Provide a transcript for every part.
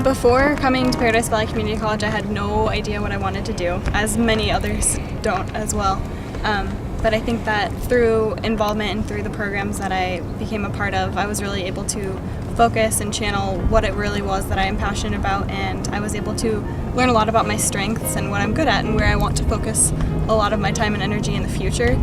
Before coming to Paradise Valley Community College, I had no idea what I wanted to do, as many others don't as well. But I think that through involvement and through the programs that I became a part of, I was really able to focus and channel what it really was that I am passionate about, and I was able to learn a lot about my strengths and what I'm good at and where I want to focus a lot of my time and energy in the future.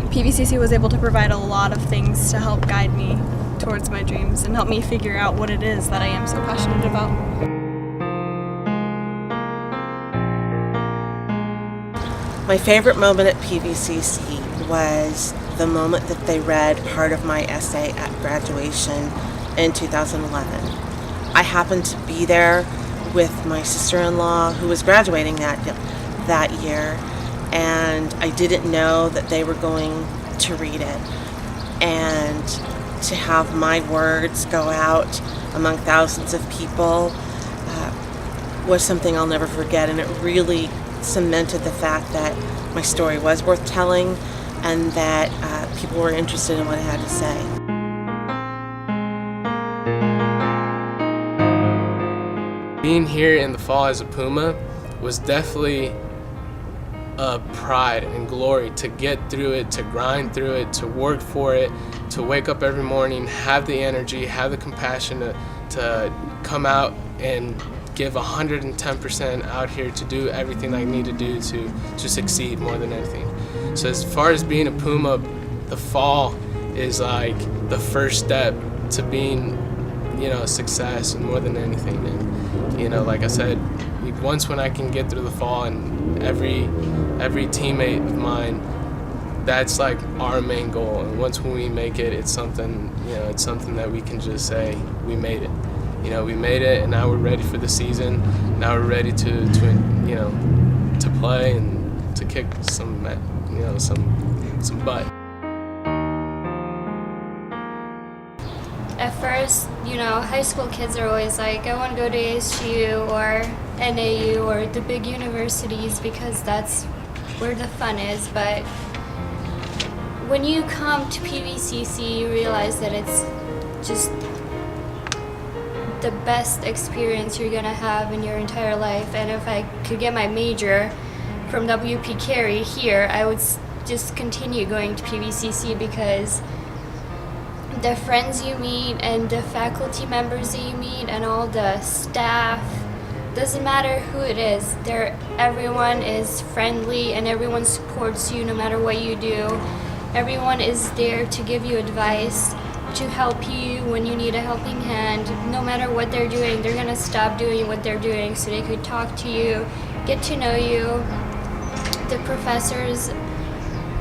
PVCC was able to provide a lot of things to help guide me towards my dreams and help me figure out what it is that I am so passionate about. My favorite moment at PVCC was the moment that they read part of my essay at graduation in 2011. I happened to be there with my sister-in-law who was graduating that year, and I didn't know that they were going to read it. And to have my words go out among thousands of people was something I'll never forget, and it really cemented the fact that my story was worth telling and that people were interested in what I had to say. Being here in the fall as a Puma was definitely a pride and glory to get through it, to grind through it, to work for it, to wake up every morning, have the energy, have the compassion to come out and give 110% out here to do everything I need to do to succeed more than anything. So as far as being a Puma, the fall is like the first step to being, a success and more than anything. And like I said, once when I can get through the fall and every teammate of mine, that's like our main goal. And once when we make it, it's something that we can just say we made it. We made it, and now we're ready for the season. Now we're ready to play and to kick some butt. At first, high school kids are always like, I want to go to ASU or NAU or the big universities because that's where the fun is. But when you come to PVCC, you realize that it's just the best experience you're gonna have in your entire life. And if I could get my major from WP Carey here, I would just continue going to PVCC because the friends you meet and the faculty members that you meet and all the staff, doesn't matter who it is, everyone is friendly and everyone supports you no matter what you do. Everyone is there to give you advice, to help you when you need a helping hand. No matter what they're doing, they're gonna stop doing what they're doing so they could talk to you, get to know you. The professors,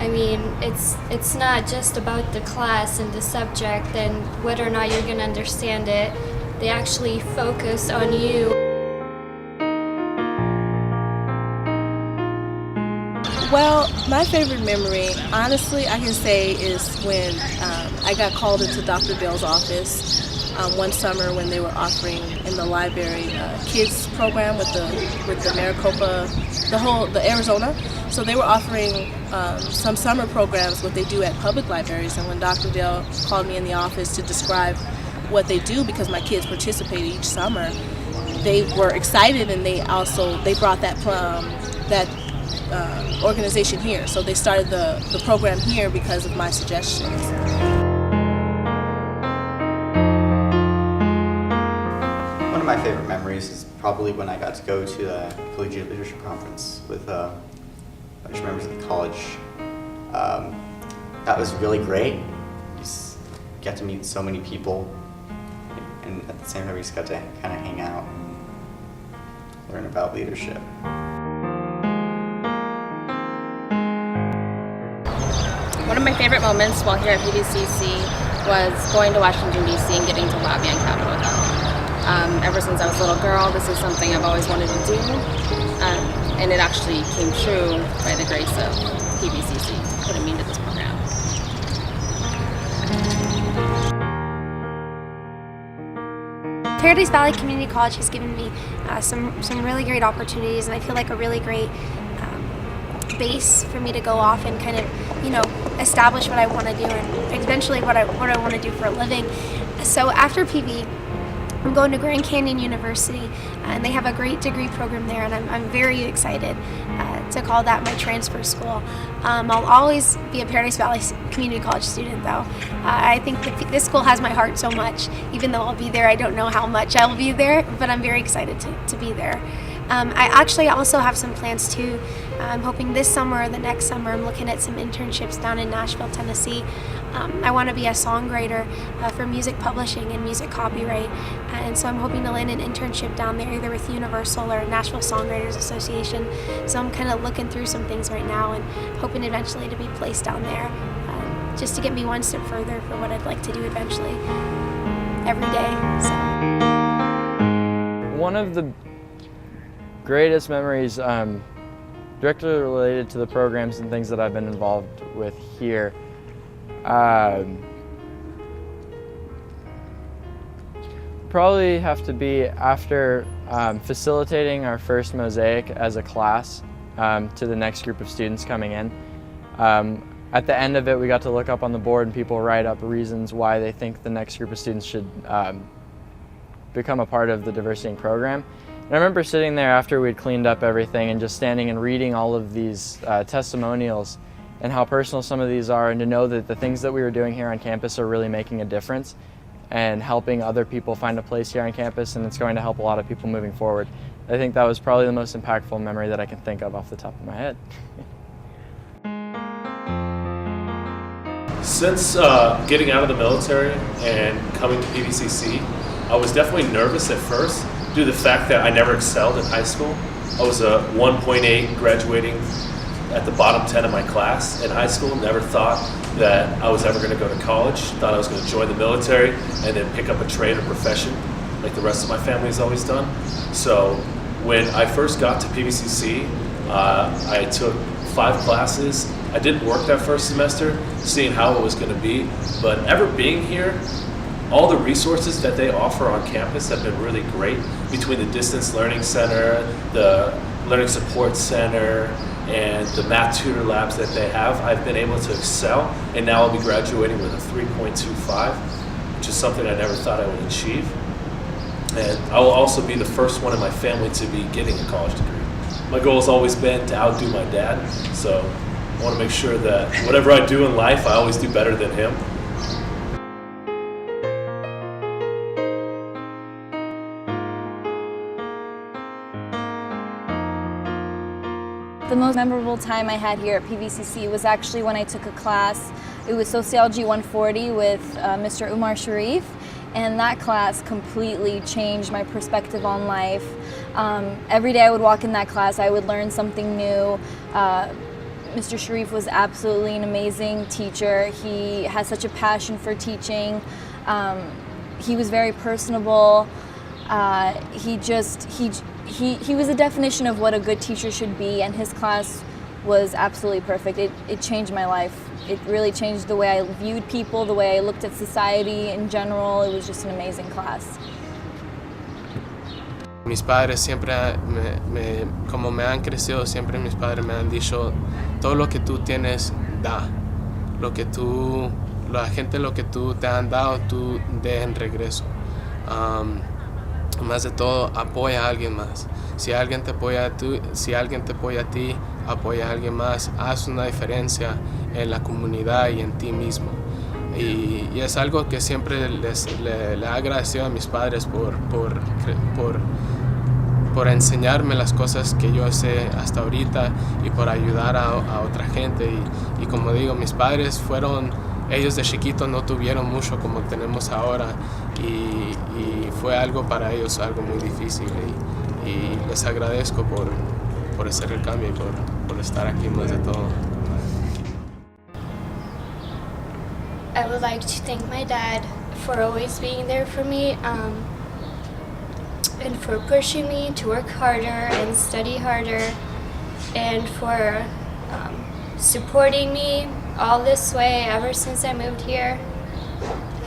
it's not just about the class and the subject and whether or not you're gonna understand it. They actually focus on you. Well, my favorite memory, honestly, I can say is when I got called into Dr. Dale's office one summer when they were offering in the library kids program with the Maricopa, the Arizona. So they were offering some summer programs, what they do at public libraries. And when Dr. Dale called me in the office to describe what they do, because my kids participate each summer, they were excited, and they brought that organization here. So they started the program here because of my suggestions. One of my favorite memories is probably when I got to go to the Collegiate Leadership Conference with a bunch of members of the college. That was really great. You just get to meet so many people, and at the same time we just got to kind of hang out and learn about leadership. One of my favorite moments while here at PVCC was going to Washington, D.C. and getting to lobby on Capitol Hill. Ever since I was a little girl, this is something I've always wanted to do, and it actually came true by the grace of PVCC putting me into this program. Paradise Valley Community College has given me some really great opportunities, and I feel like a really great base for me to go off and kind of, establish what I want to do and eventually what I want to do for a living. So after PV, I'm going to Grand Canyon University, and they have a great degree program there, and I'm very excited to call that my transfer school. I'll always be a Paradise Valley Community College student, though. I think this school has my heart so much. Even though I'll be there, I don't know how much I'll be there, but I'm very excited to be there. I actually also have some plans too. I'm hoping this summer or the next summer I'm looking at some internships down in Nashville, Tennessee. I want to be a songwriter for music publishing and music copyright, and so I'm hoping to land an internship down there either with Universal or Nashville Songwriters Association. So I'm kind of looking through some things right now and hoping eventually to be placed down there, just to get me one step further for what I'd like to do eventually every day. So. One of the greatest memories directly related to the programs and things that I've been involved with here. Probably have to be after facilitating our first mosaic as a class to the next group of students coming in. At the end of it, we got to look up on the board and people write up reasons why they think the next group of students should become a part of the diversity program. And I remember sitting there after we'd cleaned up everything and just standing and reading all of these testimonials and how personal some of these are, and to know that the things that we were doing here on campus are really making a difference and helping other people find a place here on campus, and it's going to help a lot of people moving forward. I think that was probably the most impactful memory that I can think of off the top of my head. Since getting out of the military and coming to PVCC, I was definitely nervous at first due to the fact that I never excelled in high school. I was a 1.8 graduating at the bottom 10 of my class in high school. Never thought that I was ever going to go to college. Thought I was going to join the military and then pick up a trade or profession like the rest of my family has always done. So when I first got to PVCC, I took 5 classes. I didn't work that first semester, seeing how it was going to be, but ever being here, all the resources that they offer on campus have been really great, between the Distance Learning Center, the Learning Support Center, and the math tutor labs that they have. I've been able to excel, and now I'll be graduating with a 3.25, which is something I never thought I would achieve. And I will also be the first one in my family to be getting a college degree. My goal has always been to outdo my dad, so I want to make sure that whatever I do in life, I always do better than him. The most memorable time I had here at PVCC was actually when I took a class. It was Sociology 140 with Mr. Umar Sharif, and that class completely changed my perspective on life. Every day I would walk in that class, I would learn something new. Mr. Sharif was absolutely an amazing teacher. He has such a passion for teaching. He was very personable. He was a definition of what a good teacher should be, and his class was absolutely perfect. It changed my life. It really changed the way I viewed people, the way I looked at society in general. It was just an amazing class. Mis padres siempre, como me han crecido, siempre mis padres me han dicho, todo lo que tú tienes, da. La gente lo que tú te han dado, tú de en regreso. Más de todo, apoya a alguien más. Si alguien te apoya a ti, apoya a alguien más. Haz una diferencia en la comunidad y en ti mismo. Y es algo que siempre le he agradecido a mis padres por enseñarme las cosas que yo sé hasta ahorita y por ayudar a otra gente. Y como digo, mis padres ellos de chiquitos no tuvieron mucho como tenemos ahora, y fue algo para ellos algo muy difícil, y les agradezco por hacer el cambio y por estar aquí más de todo. I would like to thank my dad for always being there for me, and for pushing me to work harder and study harder, and for supporting me all this way ever since I moved here.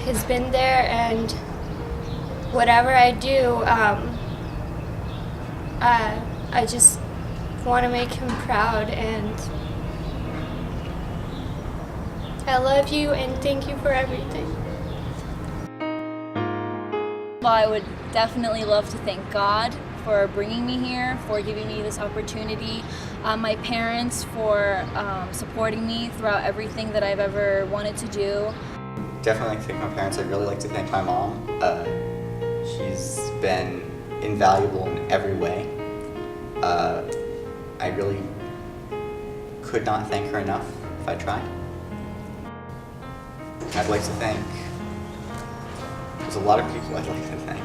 He's been there, and whatever I do, I just want to make him proud, and I love you and thank you for everything. all, I would definitely love to thank God for bringing me here, for giving me this opportunity, my parents for supporting me throughout everything that I've ever wanted to do. Definitely thank my parents. I'd really like to thank my mom. She's been invaluable in every way. I really could not thank her enough if I tried. I'd like to thank, there's a lot of people I'd like to thank.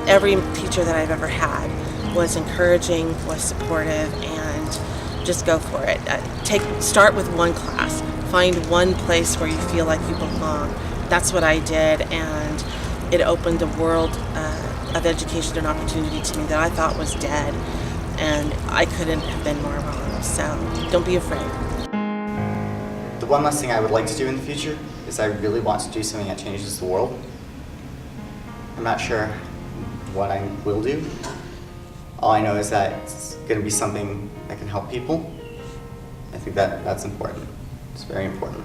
Every teacher that I've ever had was encouraging, was supportive, and just go for it. Start with one class. Find one place where you feel like you belong. That's what I did, and it opened a world of education and opportunity to me that I thought was dead, and I couldn't have been more wrong. So don't be afraid. The one last thing I would like to do in the future is I really want to do something that changes the world. I'm not sure what I will do. All I know is that it's going to be something that can help people. I think that's important. It's very important.